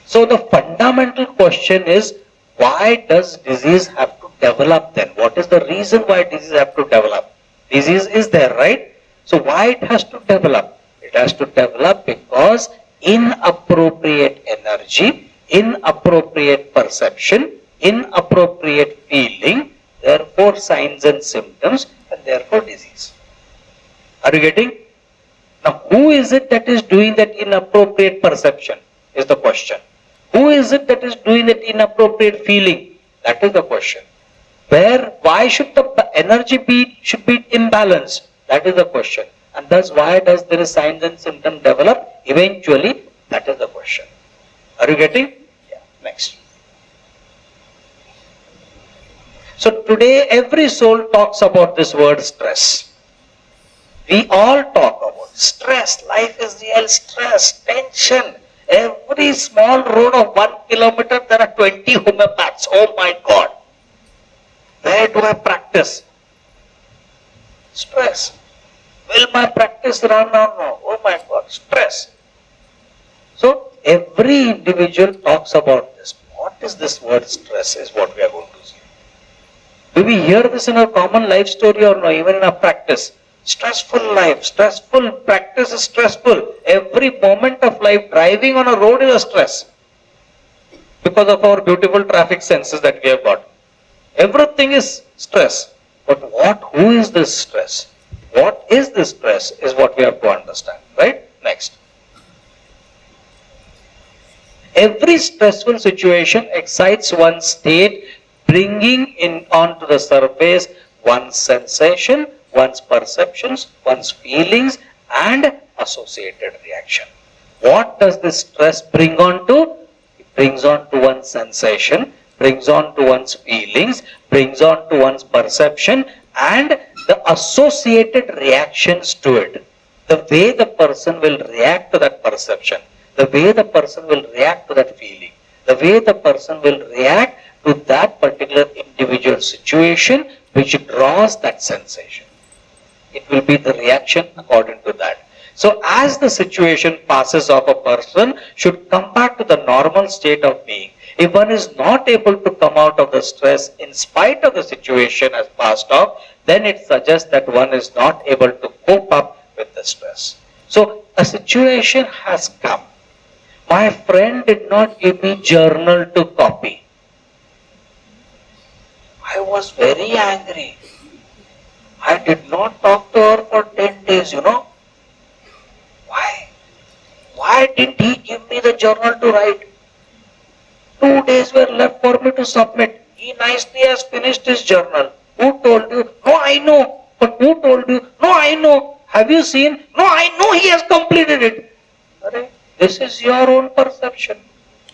So the fundamental question is, why does disease have to develop then? What is the reason why disease have to develop? Disease is there, right? So why it has to develop? It has to develop because inappropriate energy, inappropriate perception, inappropriate feeling, therefore signs and symptoms, and therefore disease. Are you getting? Now who is it that is doing that inappropriate perception is the question. Who is it that is doing that inappropriate feeling? That is the question. Why should the energy should be imbalanced? That is the question. And thus why does there is signs and symptoms develop eventually? That is the question. Are you getting? Yeah. Next. So today every soul talks about this word stress. We all talk about stress. Life is real stress, tension. Every small road of 1 kilometer, there are 20 homeopaths. Oh my God. Where do I practice? Stress. Will my practice run or no? Oh my God, stress. So every individual talks about this. What is this word stress is what we are going to see. Do we hear this in our common life story or no? Even in our practice? Stressful life, stressful practice is stressful. Every moment of life, driving on a road is a stress because of our beautiful traffic senses that we have got. Everything is stress. But who is this stress? What is this stress is what we have to understand, right? Next. Every stressful situation excites one's state, bringing in onto the surface one's sensation, one's perceptions, one's feelings, and associated reaction. What does this stress bring on to? It brings on to one's sensation, brings on to one's feelings, brings on to one's perception, and the associated reactions to it. The way the person will react to that perception, the way the person will react to that feeling, the way the person will react to that particular individual situation which draws that sensation. It will be the reaction according to that. So as the situation passes off, a person should come back to the normal state of being. If one is not able to come out of the stress in spite of the situation has passed off, then it suggests that one is not able to cope up with the stress. So a situation has come. My friend did not give me journal to copy. I was very angry. I did not talk to her for 10 days, Why? Why didn't he give me the journal to write? 2 days were left for me to submit. He nicely has finished his journal. Who told you? No, I know. But who told you? No, I know. Have you seen? No, I know he has completed it. This is your own perception.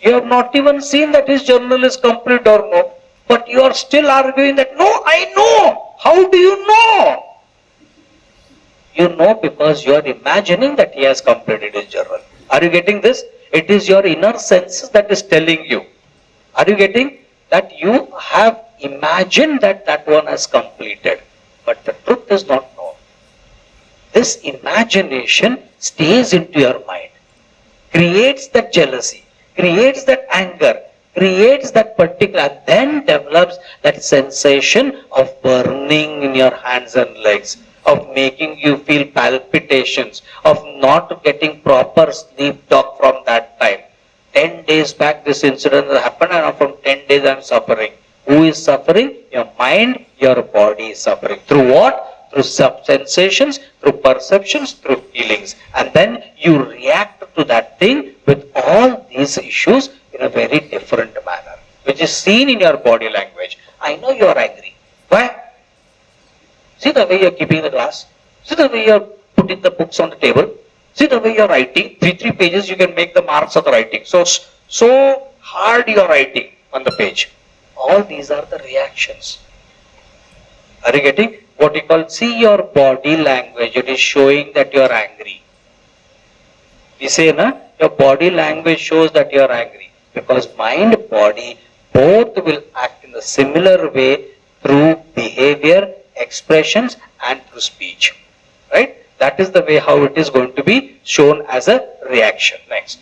You have not even seen that his journal is complete or no. But you are still arguing that, no, I know. How do you know? You know because you are imagining that he has completed his journal. Are you getting this? It is your inner senses that is telling you. Are you getting that you have imagined that that one has completed, but the truth is not known. This imagination stays into your mind, creates that jealousy, creates that anger, creates that particular, then develops that sensation of burning in your hands and legs, of making you feel palpitations, of not getting proper sleep talk from that time. 10 days back this incident happened and from 10 days I am suffering. Who is suffering? Your mind, your body is suffering. Through what? Through sensations, through perceptions, through feelings. And then you react to that thing with all these issues in a very different manner, which is seen in your body language. I know you are angry. Why? See the way you are keeping the glass. See the way you are putting the books on the table. See the way you are writing. 3 pages you can make the marks of the writing. So hard you are writing on the page. All these are the reactions. Are you getting? What you call, see your body language. It is showing that you are angry. We say, your body language shows that you are angry. Because mind, body, both will act in a similar way through behavior, expressions and through speech. Right? That is the way how it is going to be shown as a reaction. Next.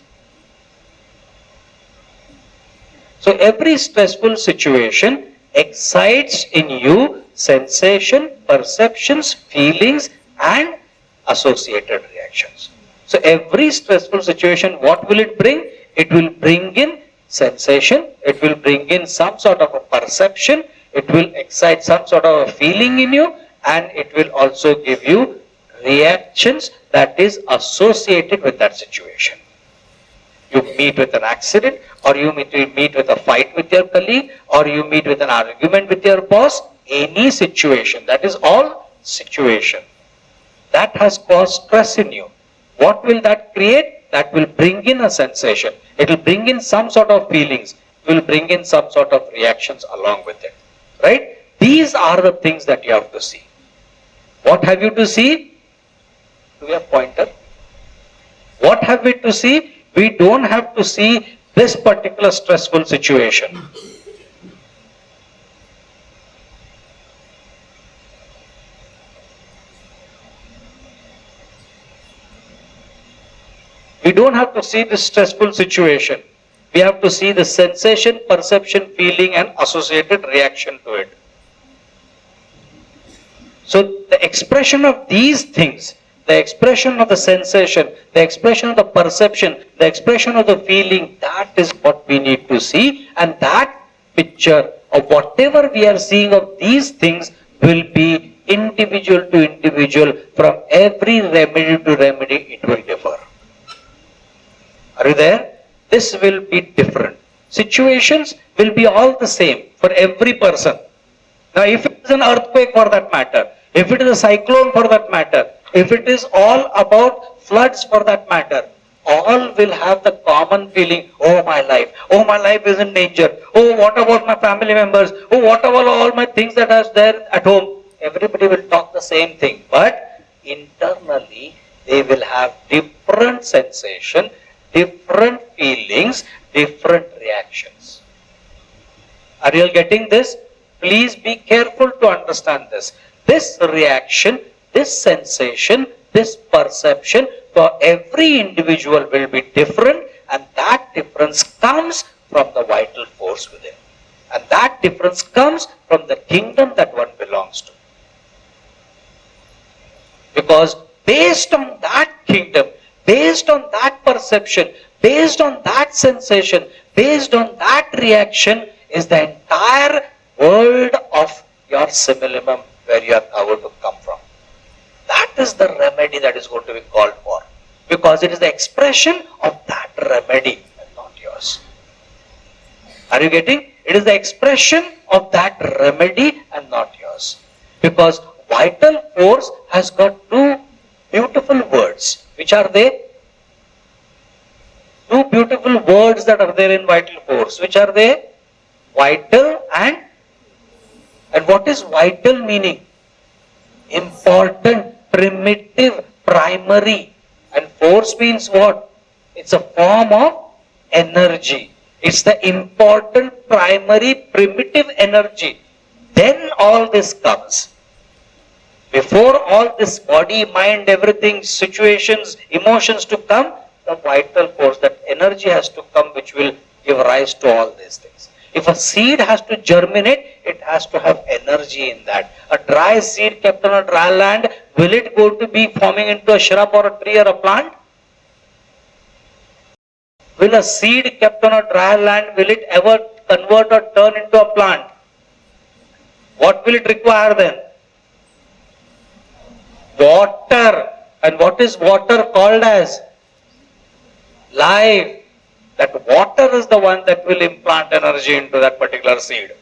So every stressful situation excites in you sensation, perceptions, feelings and associated reactions. So every stressful situation, what will it bring? It will bring in sensation, it will bring in some sort of a perception, it will excite some sort of a feeling in you, and it will also give you reactions that is associated with that situation. You meet with an accident, or you meet with a fight with your colleague, or you meet with an argument with your boss, any situation, that is all situation. That has caused stress in you. What will that create? That will bring in a sensation. It will bring in some sort of feelings. It will bring in some sort of reactions along with it. Right? These are the things that you have to see. What have you to see? Do we have pointer? What have we to see? We don't have to see this particular stressful situation. We don't have to see this stressful situation. We have to see the sensation, perception, feeling and associated reaction to it. So the expression of these things, the expression of the sensation, the expression of the perception, the expression of the feeling, that is what we need to see, and that picture of whatever we are seeing of these things will be individual to individual. From every remedy to remedy it will differ. Are you there? This will be different. Situations will be all the same for every person. Now if it is an earthquake for that matter, if it is a cyclone for that matter, if it is all about floods for that matter, all will have the common feeling, oh my life is in danger, oh what about my family members, oh what about all my things that are there at home. Everybody will talk the same thing, but internally they will have different sensation, different feelings, different reactions. Are you all getting this? Please be careful to understand this. This reaction, this sensation, this perception for every individual will be different, and that difference comes from the vital force within. And that difference comes from the kingdom that one belongs to. Because based on that kingdom, based on that perception, based on that sensation, based on that reaction is the entire world of your simillimum where you are covered to come from. That is the remedy that is going to be called for. Because it is the expression of that remedy and not yours. Are you getting? It is the expression of that remedy and not yours. Because vital force has got two beautiful words. Which are they? Two beautiful words that are there in vital force. Which are they? Vital and what is vital meaning? Important, primitive, primary. And force means what? It's a form of energy. It's the important, primary, primitive energy. Then all this comes. Before all this body, mind, everything, situations, emotions to come, the vital force, that energy has to come which will give rise to all these things. If a seed has to germinate, it has to have energy in that. A dry seed kept on a dry land, will it go to be forming into a shrub or a tree or a plant? Will a seed kept on a dry land, will it ever convert or turn into a plant? What will it require then? Water. And what is water called as? Life. That water is the one that will implant energy into that particular seed.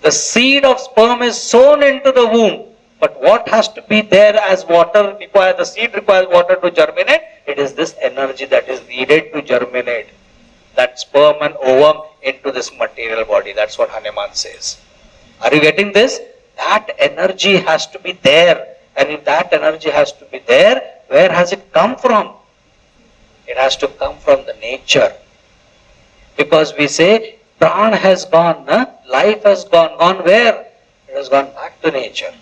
The seed of sperm is sown into the womb. But what has to be there as water requires, the seed requires water to germinate. It is this energy that is needed to germinate that sperm and ovum into this material body. That's what Hanuman says. Are you getting this? That energy has to be there. And if that energy has to be there, where has it come from? It has to come from the nature. Because we say, prana has gone, life has gone. Gone where? It has gone back to nature.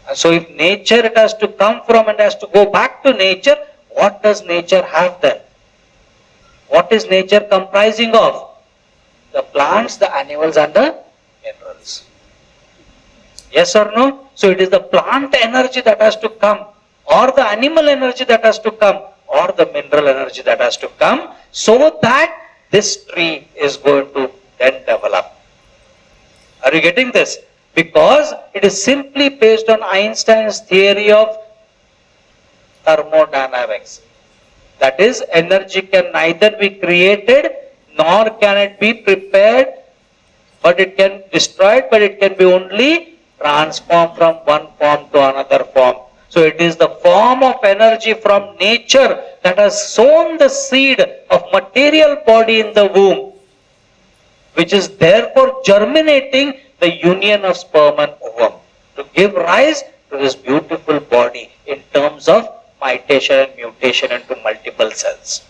And so if nature it has to come from and has to go back to nature, what does nature have then? What is nature comprising of? The plants, the animals and the minerals. Yes or no? So it is the plant energy that has to come, or the animal energy that has to come, or the mineral energy that has to come, so that this tree is going to then develop. Are you getting this? Because it is simply based on Einstein's theory of thermodynamics. That is, energy can neither be created nor can it be prepared, but it can destroyed, but it can be only transformed from one form to another form. So it is the form of energy from nature that has sown the seed of material body in the womb, which is therefore germinating the union of sperm and ovum to give rise to this beautiful body in terms of mitation and mutation into multiple cells.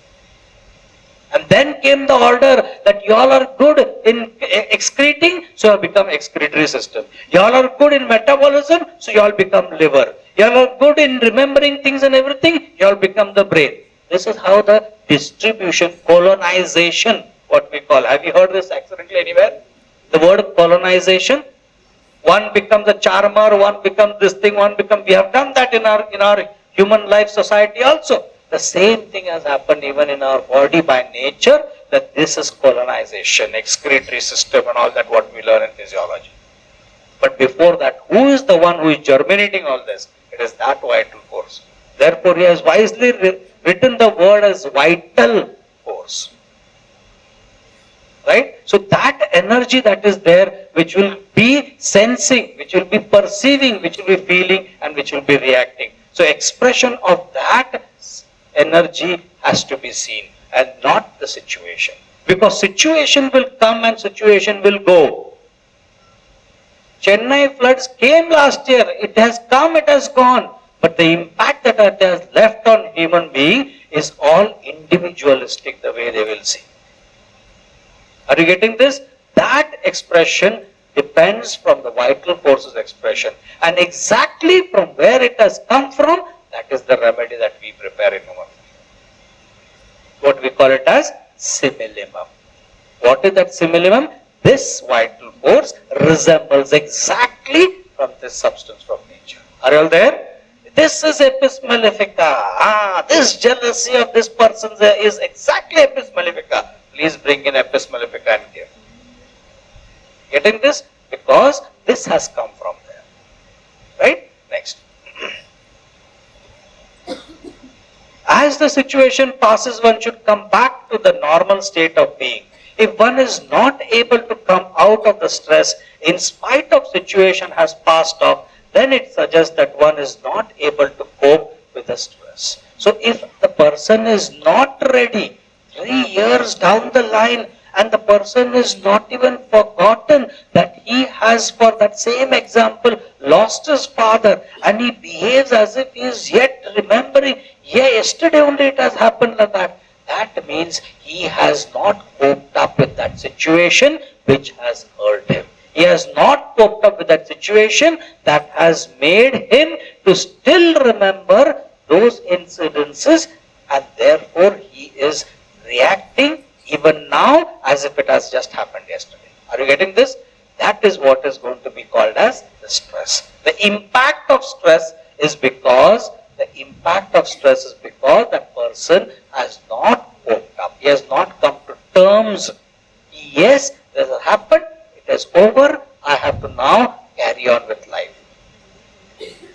And then came the order that you all are good in excreting, so you have become excretory system. You all are good in metabolism, so you all become liver. You all are good in remembering things and everything, you all become the brain. This is how the distribution, colonization, what we call. Have you heard this accidentally anywhere? The word colonization. One becomes a charmer, one becomes this thing, one becomes. We have done that in our human life society also. The same thing has happened even in our body by nature, that this is colonization, excretory system and all that what we learn in physiology. But before that, who is the one who is germinating all this? It is that vital force. Therefore, he has wisely written the word as vital force. Right? So that energy that is there, which will be sensing, which will be perceiving, which will be feeling, and which will be reacting. So expression of that energy has to be seen and not the situation. Because situation will come and situation will go. Chennai floods came last year. It has come, it has gone. But the impact that it has left on human being is all individualistic, the way they will see. Are you getting this? That expression depends from the vital forces expression. And exactly from where it has come from, that is the remedy that we prepare in homeopathy. What we call it as similimum. What is that similimum? This vital force resembles exactly from this substance from nature. Are you all there? This is epis malefica. This jealousy of this person is exactly epis malefica. Please bring in epis malefica and give. Getting this? Because this has come from there. Right? Next. As the situation passes, one should come back to the normal state of being. If one is not able to come out of the stress in spite of situation has passed off, then it suggests that one is not able to cope with the stress. So if the person is not ready, 3 years down the line, and the person is not even forgotten that he has, for that same example, lost his father, and he behaves as if he is yet remembering, yeah, yesterday only it has happened like that. That means he has not coped up with that situation which has hurt him. He has not coped up with that situation that has made him to still remember those incidences, and therefore he is reacting even now as if it has just happened yesterday. Are you getting this? That is what is going to be called as the stress. The impact of stress is because that person has not coped up. He has not come to terms. Yes, this has happened. It is over. I have to now carry on with life.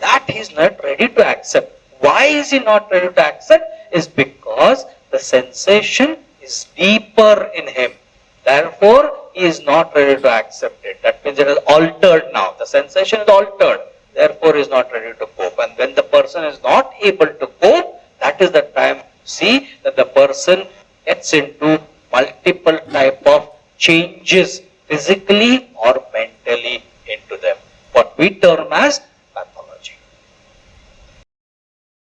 That he is not ready to accept. Why is he not ready to accept? Is because the sensation is deeper in him. Therefore, he is not ready to accept it. That means it is altered now. The sensation is altered. Therefore, he is not ready to cope. And when the person is not able to cope, that is the time, see, that the person gets into multiple type of changes physically or mentally into them. What we term as